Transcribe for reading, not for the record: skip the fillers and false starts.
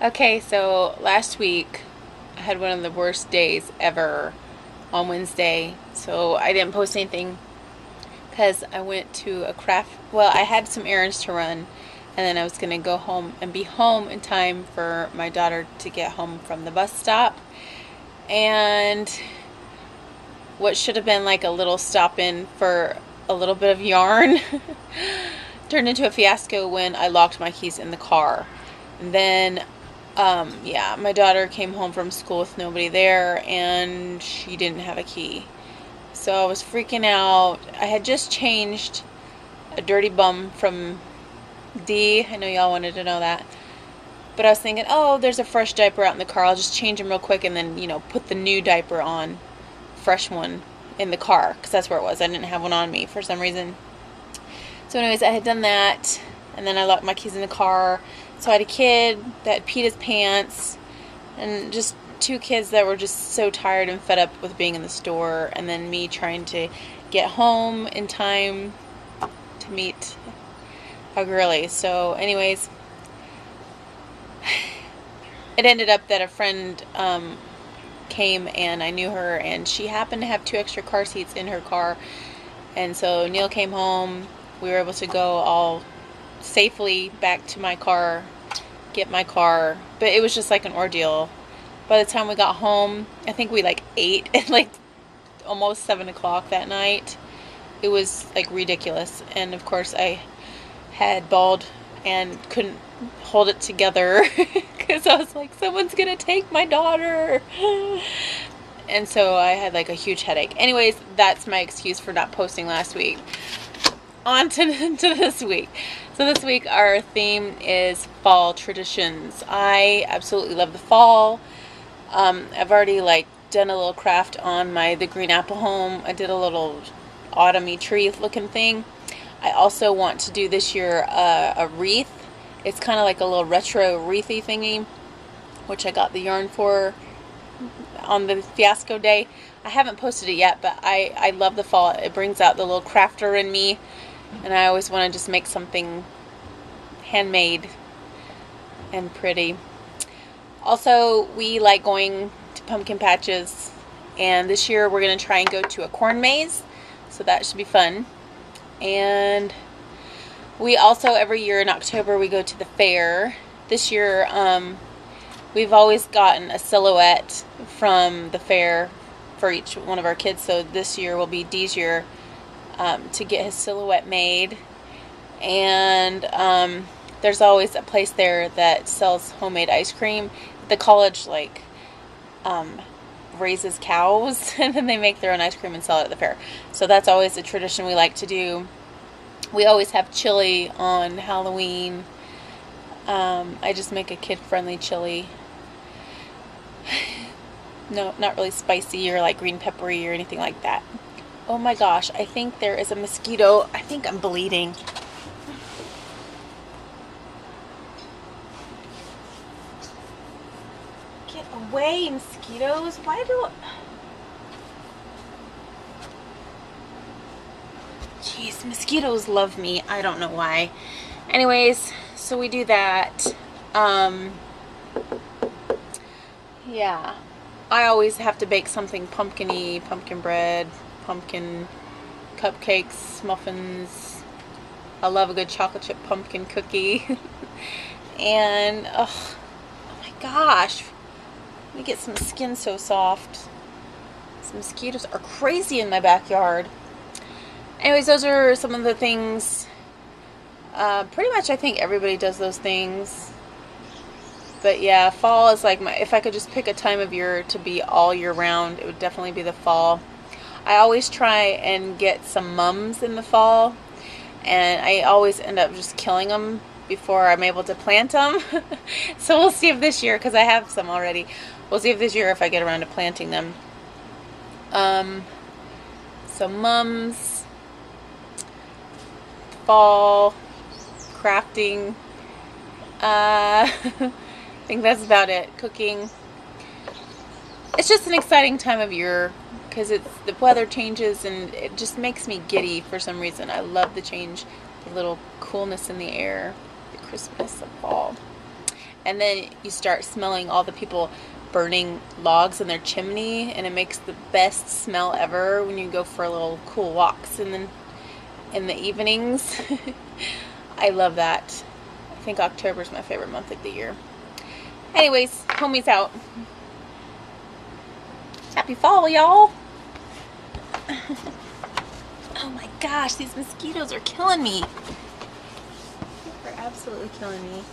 Okay, so last week I had one of the worst days ever on Wednesday. So I didn't post anything because I went to a craft. Well, I had some errands to run, and then I was going to go home and be home in time for my daughter to get home from the bus stop. And what should have been like a little stop in for a little bit of yarn turned into a fiasco when I locked my keys in the car. And then, yeah, my daughter came home from school with nobody there and she didn't have a key. So I was freaking out. I had just changed a dirty bum from D. I know y'all wanted to know that. But I was thinking, oh, there's a fresh diaper out in the car. I'll just change him real quick and then, put the new diaper on, fresh one, in the car. Because that's where it was. I didn't have one on me for some reason. So anyways, I had done that. And then I locked my keys in the car. So I had a kid that peed his pants. And just two kids that were just so tired and fed up with being in the store. And then me trying to get home in time to meet a girlie. So anyways, it ended up that a friend came and I knew her, and she happened to have 2 extra car seats in her car. And so Neil came home. We were able to go all safely back to my car, get my car. But it was just like an ordeal. By the time we got home, I think we ate at almost 7 o'clock that night. It was ridiculous. And of course I had bawled and couldn't hold it together because I was like, someone's gonna take my daughter. And so I had a huge headache. Anyways, that's my excuse for not posting last week. On to this week. So this week our theme is fall traditions. I absolutely love the fall. I've already done a little craft on the green apple home. I did a little autumny tree looking thing. I also want to do this year a wreath. It's kind of like a little retro wreathy thingy, which I got the yarn for on the fiasco day. I haven't posted it yet, but I love the fall. It brings out the little crafter in me, and I always want to just make something handmade and pretty. Also, we like going to pumpkin patches, and this year we're going to try and go to a corn maze, so that should be fun. And we also, every year in October, we go to the fair. This year, we've always gotten a silhouette from the fair for each one of our kids. So this year will be Dee's year to get his silhouette made. And there's always a place there that sells homemade ice cream. The college raises cows and then they make their own ice cream and sell it at the fair. So that's always a tradition we like to do. We always have chili on Halloween. I just make a kid-friendly chili. No, not really spicy or green peppery or anything like that. Oh my gosh, I think there is a mosquito. I think I'm bleeding. Get away, mosquitoes. Why do... Jeez, mosquitoes love me. I don't know why. Anyways, so we do that. Yeah. I always have to bake something pumpkin-y, pumpkin bread, pumpkin cupcakes, muffins. I love a good chocolate chip pumpkin cookie. And, oh my gosh. Let me get some skin so soft. Some mosquitoes are crazy in my backyard. Anyways, those are some of the things. Pretty much I think everybody does those things. But yeah, fall is if I could just pick a time of year to be all year round, it would definitely be the fall. I always try and get some mums in the fall, and I always end up just killing them before I'm able to plant them. So we'll see if this year, because I have some already, we'll see if this year if I get around to planting them. So mums, fall, crafting, I think that's about it. Cooking. It's just an exciting time of year because the weather changes and it just makes me giddy for some reason. I love the change, the little coolness in the air, the crispness of fall. And then you start smelling all the people burning logs in their chimney, and it makes the best smell ever when you go for little cool walks. And then in the evenings, I love that. I think October is my favorite month of the year. Anyways, homies out. Happy fall, y'all. Oh my gosh, these mosquitoes are killing me. They're absolutely killing me.